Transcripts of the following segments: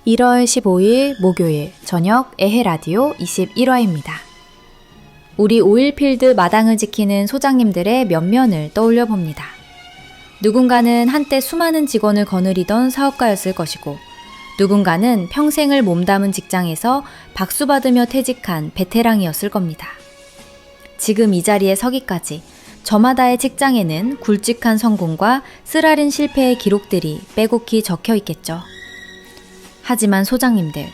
1월 15일 목요일 저녁 에헤라디오 21화입니다. 우리 오일필드 마당을 지키는 소장님들의 면면을 떠올려 봅니다. 누군가는 한때 수많은 직원을 거느리던 사업가였을 것이고, 누군가는 평생을 몸담은 직장에서 박수받으며 퇴직한 베테랑이었을 겁니다. 지금 이 자리에 서기까지 저마다의 직장에는 굵직한 성공과 쓰라린 실패의 기록들이 빼곡히 적혀 있겠죠. 하지만 소장님들,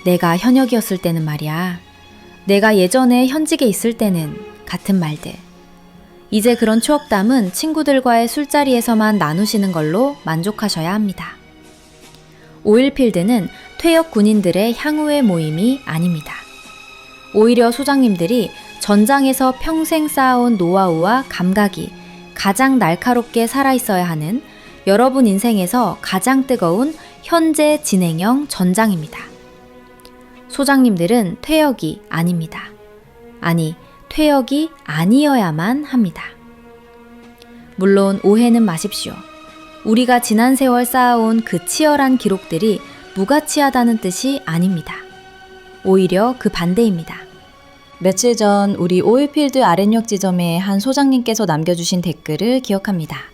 내가 현역이었을 때는 말이야. 내가 예전에 현직에 있을 때는 같은 말들. 이제 그런 추억담은 친구들과의 술자리에서만 나누시는 걸로 만족하셔야 합니다. 오일필드는 퇴역 군인들의 향후의 모임이 아닙니다. 오히려 소장님들이 전장에서 평생 쌓아온 노하우와 감각이 가장 날카롭게 살아있어야 하는 여러분 인생에서 가장 뜨거운 현재 진행형 전장입니다. 소장님들은 퇴역이 아닙니다. 아니, 퇴역이 아니어야만 합니다. 물론 오해는 마십시오. 우리가 지난 세월 쌓아온 그 치열한 기록들이 무가치하다는 뜻이 아닙니다. 오히려 그 반대입니다. 며칠 전 우리 오일필드 아랫역 지점에 한 소장님께서 남겨주신 댓글을 기억합니다.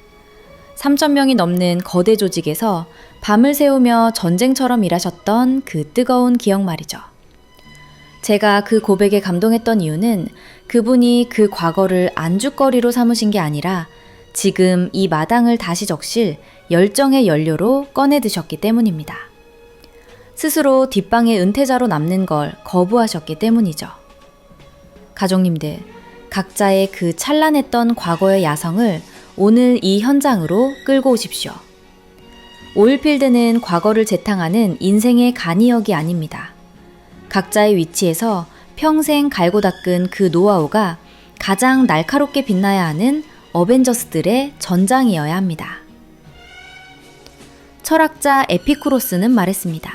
3,000명이 넘는 거대 조직에서 밤을 새우며 전쟁처럼 일하셨던 그 뜨거운 기억 말이죠. 제가 그 고백에 감동했던 이유는 그분이 그 과거를 안주거리로 삼으신 게 아니라 지금 이 마당을 다시 적실 열정의 연료로 꺼내 드셨기 때문입니다. 스스로 뒷방의 은퇴자로 남는 걸 거부하셨기 때문이죠. 가족님들, 각자의 그 찬란했던 과거의 야성을 오늘 이 현장으로 끌고 오십시오. 오일필드는 과거를 재탕하는 인생의 간이역이 아닙니다. 각자의 위치에서 평생 갈고 닦은 그 노하우가 가장 날카롭게 빛나야 하는 어벤져스들의 전장이어야 합니다. 철학자 에피쿠로스는 말했습니다.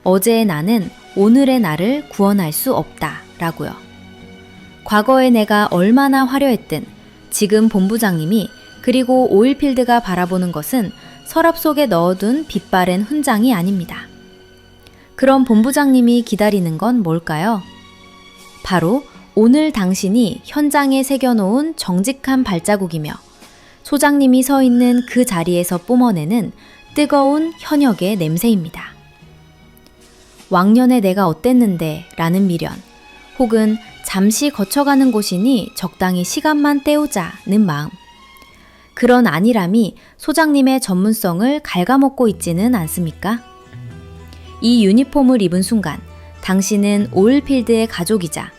어제의 나는 오늘의 나를 구원할 수 없다 라고요. 과거의 내가 얼마나 화려했든 지금 본부장님이 그리고 오일필드가 바라보는 것은 서랍 속에 넣어둔 빛바랜 훈장이 아닙니다. 그럼 본부장님이 기다리는 건 뭘까요? 바로 오늘 당신이 현장에 새겨놓은 정직한 발자국이며 소장님이 서 있는 그 자리에서 뿜어내는 뜨거운 현역의 냄새입니다. 왕년에 내가 어땠는데 라는 미련, 혹은 잠시 거쳐가는 곳이니 적당히 시간만 때우자는 마음. 그런 안일함이 소장님의 전문성을 갉아먹고 있지는 않습니까? 이 유니폼을 입은 순간 당신은 오일필드의 가족이자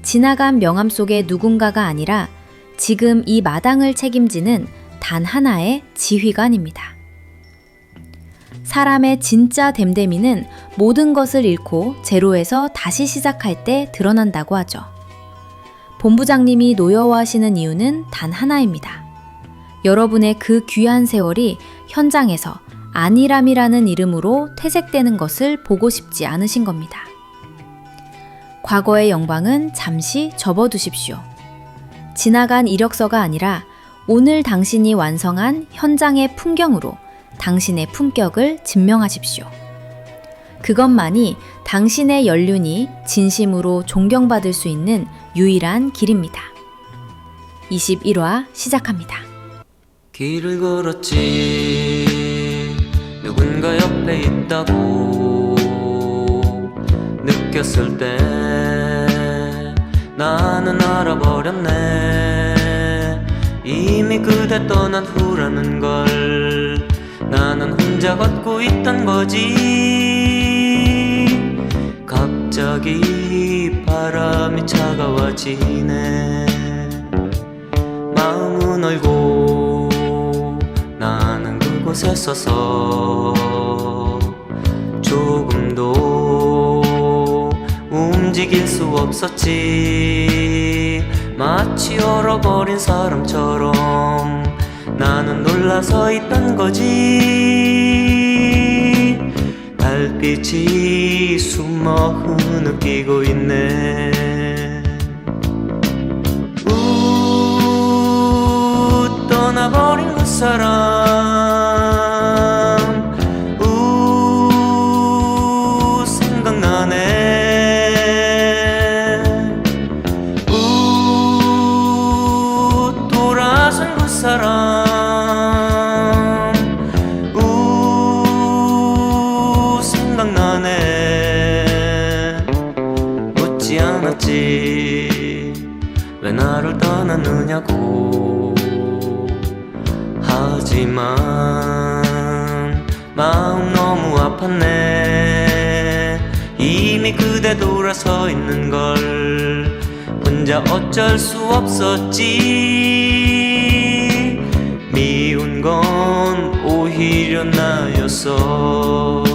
지나간 명함 속의 누군가가 아니라 지금 이 마당을 책임지는 단 하나의 지휘관입니다. 사람의 진짜 됨됨이는 모든 것을 잃고 제로에서 다시 시작할 때 드러난다고 하죠. 본부장님이 노여워하시는 이유는 단 하나입니다. 여러분의 그 귀한 세월이 현장에서 안일함이라는 이름으로 퇴색되는 것을 보고 싶지 않으신 겁니다. 과거의 영광은 잠시 접어두십시오. 지나간 이력서가 아니라 오늘 당신이 완성한 현장의 풍경으로 당신의 품격을 증명하십시오. 그것만이 당신의 연륜이 진심으로 존경받을 수 있는 유일한 길입니다. 21화 시작합니다. 길을 걸었지 누군가 옆에 있다고 느꼈을 때 나는 알아버렸네. 이미 그대 떠난 후라는 걸 나는 혼자 걷고 있던 거지. 갑자기 바람이 차가워지네. 마음은 얼고 나는 그곳에 서서 조금도 움직일 수 없었지. 마치 얼어버린 사람처럼 나는 놀라서 있던 거지. 달빛이 숨어 흐느끼고 있네. 떠나버린 그 사람 사람 생각나네. 묻지 않았지 왜 나를 떠났느냐고. 하지만 마음 너무 아팠네. 이미 그대 돌아서 있는 걸 혼자 어쩔 수 없었지. 미운 건 오히려 나였어.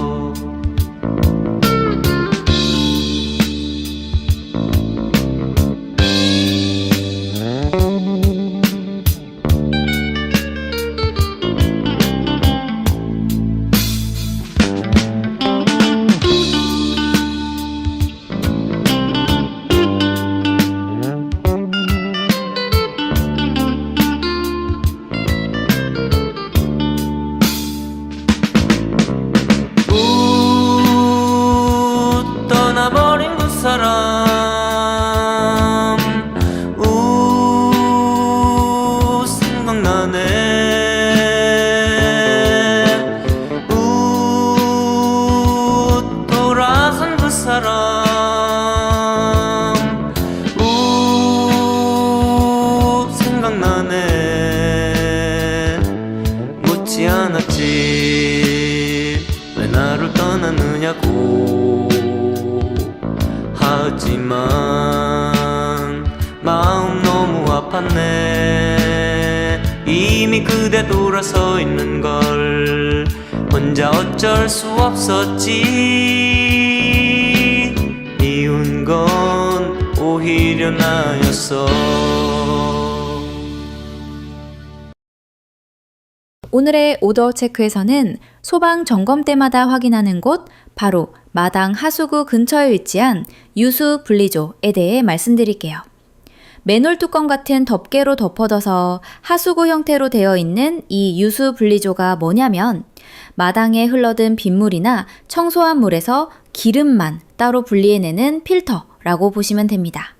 떠나버린 그 사람 생각나네. 돌아선 그 사람 생각나네. 묻지 않았지 왜 나를 떠났느냐고. 하지만 마음 너무 아팠네. 이미 그대 돌아서 있는 걸 혼자 어쩔 수 없었지. 미운 건 오히려 나였어. 오늘의 오더 체크에서는 소방 점검 때마다 확인하는 곳, 바로 마당 하수구 근처에 위치한 유수 분리조에 대해 말씀드릴게요. 맨홀 뚜껑 같은 덮개로 덮어둬서 하수구 형태로 되어 있는 이 유수 분리조가 뭐냐면 마당에 흘러든 빗물이나 청소한 물에서 기름만 따로 분리해내는 필터라고 보시면 됩니다.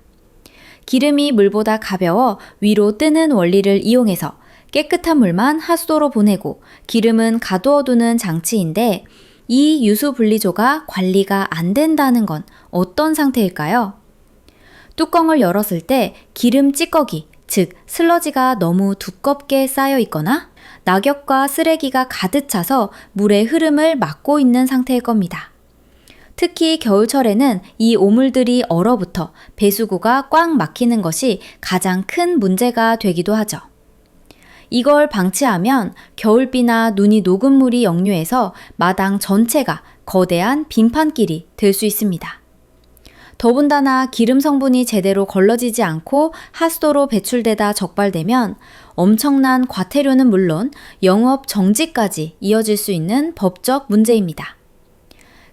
기름이 물보다 가벼워 위로 뜨는 원리를 이용해서 깨끗한 물만 하수도로 보내고 기름은 가두어두는 장치인데, 이 유수 분리조가 관리가 안 된다는 건 어떤 상태일까요? 뚜껑을 열었을 때 기름 찌꺼기, 즉 슬러지가 너무 두껍게 쌓여 있거나 낙엽과 쓰레기가 가득 차서 물의 흐름을 막고 있는 상태일 겁니다. 특히 겨울철에는 이 오물들이 얼어붙어 배수구가 꽉 막히는 것이 가장 큰 문제가 되기도 하죠. 이걸 방치하면 겨울비나 눈이 녹은 물이 역류해서 마당 전체가 거대한 빙판길이 될 수 있습니다. 더군다나 기름 성분이 제대로 걸러지지 않고 하수도로 배출되다 적발되면 엄청난 과태료는 물론 영업 정지까지 이어질 수 있는 법적 문제입니다.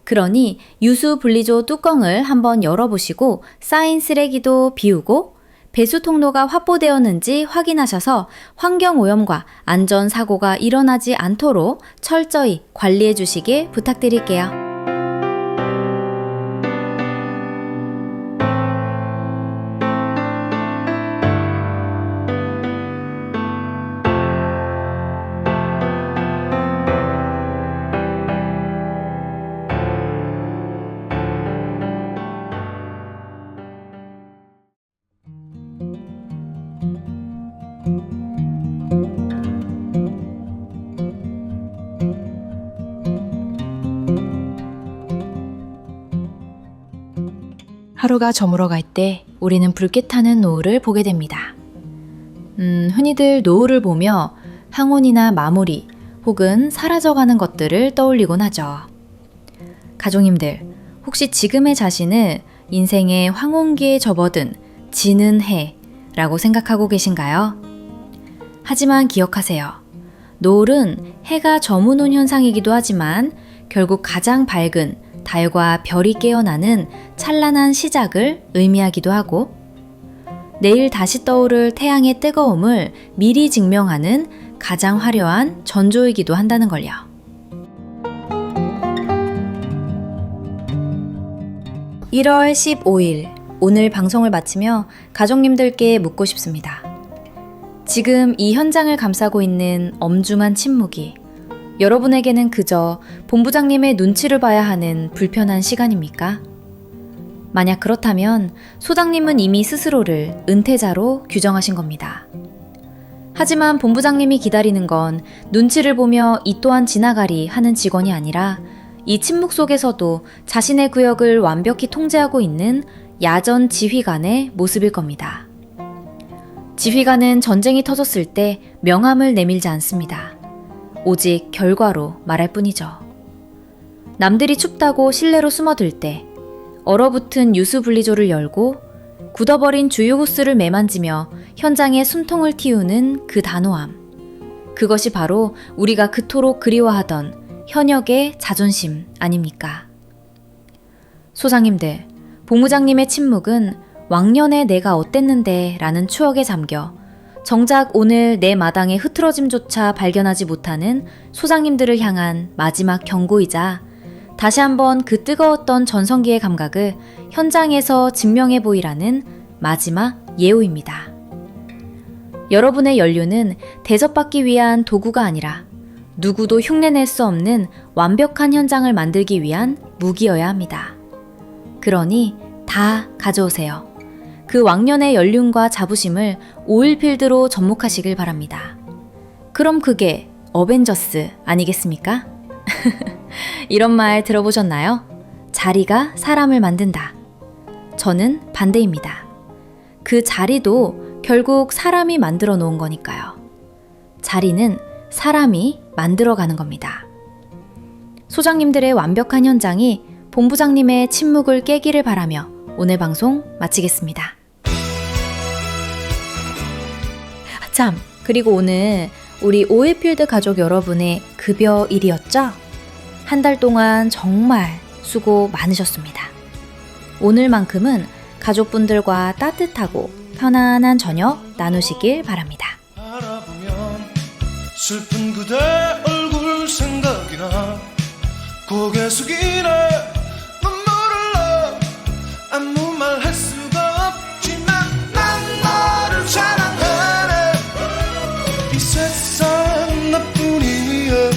그러니 유수 분리조 뚜껑을 한번 열어보시고 쌓인 쓰레기도 비우고 배수 통로가 확보되었는지 확인하셔서 환경오염과 안전사고가 일어나지 않도록 철저히 관리해 주시길 부탁드릴게요. 하루가 저물어 갈 때 우리는 붉게 타는 노을을 보게 됩니다. 흔히들 노을을 보며 황혼이나 마무리 혹은 사라져가는 것들을 떠올리곤 하죠. 가족님들, 혹시 지금의 자신을 인생의 황혼기에 접어든 지는 해라고 생각하고 계신가요? 하지만 기억하세요. 노을은 해가 저무는 현상이기도 하지만 결국 가장 밝은 달과 별이 깨어나는 찬란한 시작을 의미하기도 하고, 내일 다시 떠오를 태양의 뜨거움을 미리 증명하는 가장 화려한 전조이기도 한다는 걸요. (1월 15일) 오늘 방송을 마치며 가족님들께 묻고 싶습니다. 지금 이 현장을 감싸고 있는 엄중한 침묵이 여러분에게는 그저 본부장님의 눈치를 봐야 하는 불편한 시간입니까? 만약 그렇다면 소장님은 이미 스스로를 은퇴자로 규정하신 겁니다. 하지만 본부장님이 기다리는 건 눈치를 보며 이 또한 지나가리 하는 직원이 아니라 이 침묵 속에서도 자신의 구역을 완벽히 통제하고 있는 야전 지휘관의 모습일 겁니다. 지휘관은 전쟁이 터졌을 때 명함을 내밀지 않습니다. 오직 결과로 말할 뿐이죠. 남들이 춥다고 실내로 숨어들 때 얼어붙은 유수 분리조를 열고 굳어버린 주유 호스를 매만지며 현장에 숨통을 틔우는 그 단호함. 그것이 바로 우리가 그토록 그리워하던 현역의 자존심 아닙니까? 소장님들, 본부장님의 침묵은 왕년에 내가 어땠는데 라는 추억에 잠겨 정작 오늘 내 마당의 흐트러짐조차 발견하지 못하는 소장님들을 향한 마지막 경고이자 다시 한번 그 뜨거웠던 전성기의 감각을 현장에서 증명해 보이라는 마지막 예우입니다. 여러분의 연륜은 대접받기 위한 도구가 아니라 누구도 흉내낼 수 없는 완벽한 현장을 만들기 위한 무기여야 합니다. 그러니 다 가져오세요. 그 왕년의 연륜과 자부심을 오일필드로 접목하시길 바랍니다. 그럼 그게 어벤져스 아니겠습니까? 이런 말 들어보셨나요? 자리가 사람을 만든다. 저는 반대입니다. 그 자리도 결국 사람이 만들어 놓은 거니까요. 자리는 사람이 만들어가는 겁니다. 소장님들의 완벽한 현장이 본부장님의 침묵을 깨기를 바라며 오늘 방송 마치겠습니다. 참, 그리고 오늘 우리 오일필드 가족 여러분의 급여일이었죠? 한 달 동안 정말 수고 많으셨습니다. 오늘만큼은 가족분들과 따뜻하고 편안한 저녁 나누시길 바랍니다. 바라보면 슬픈 그대 얼굴 생각이 나 고개 숙이네 눈물을 나 아무 말 할 수가 없지만 난 너를 사랑하네 이 세상 나뿐이야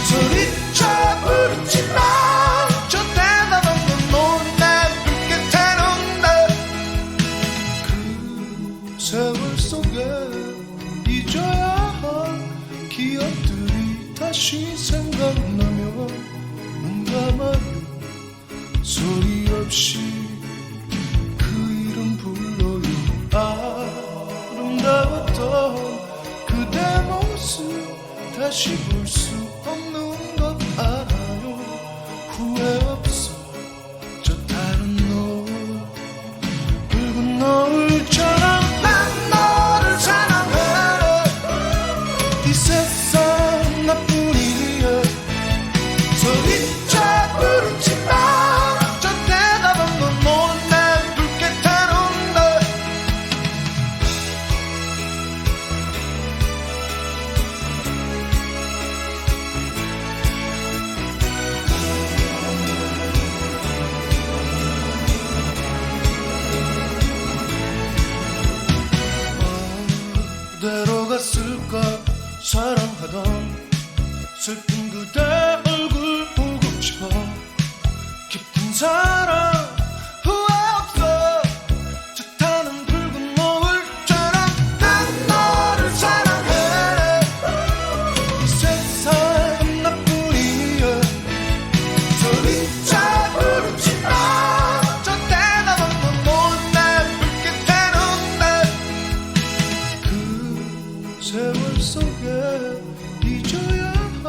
소리쳐 부르지마 저 대답한 넌내 불빛에 놓네 그 세월 속에 잊어야 할 기억들이 다시 생각나며 눈 감아요 소리 없이 그 이름 불러요 아름다웠던 그대 모습 다시 볼 수 없는 것 알아요 후회 없어 저 다른 노을 붉은 노을처럼 난 너를 사랑해 이 세상 나뿐이야 소리쳐 부르지마 저 대답은 넌내 불빛에 놓네 그대로 갔을까 사랑하던 슬픈 그대 얼굴 보고 싶어 깊은 사랑 후회 없어 저 타는 붉은 노을처럼 난 너를 사랑해 이 세상 나뿐이야 소리쳐 부르지마 저 대답은 넌내 불빛에 놓네 그 세월 속에 잊어야 할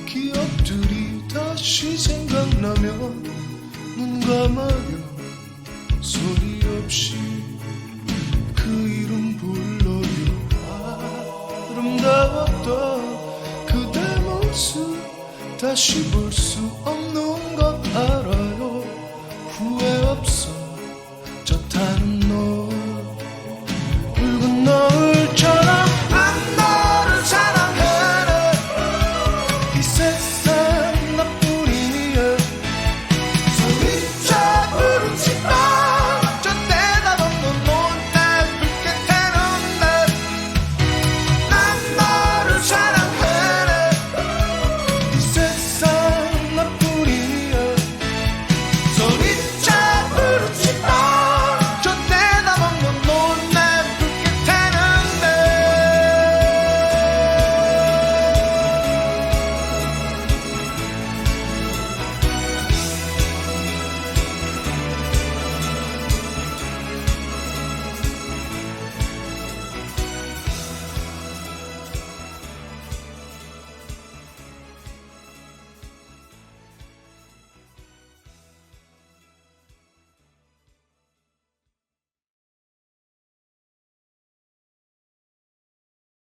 기억들이 다시 생각나면 눈 감아요 소리 없이 그 이름 불러요 아름다웠던 그대 모습 다시 볼 수 없는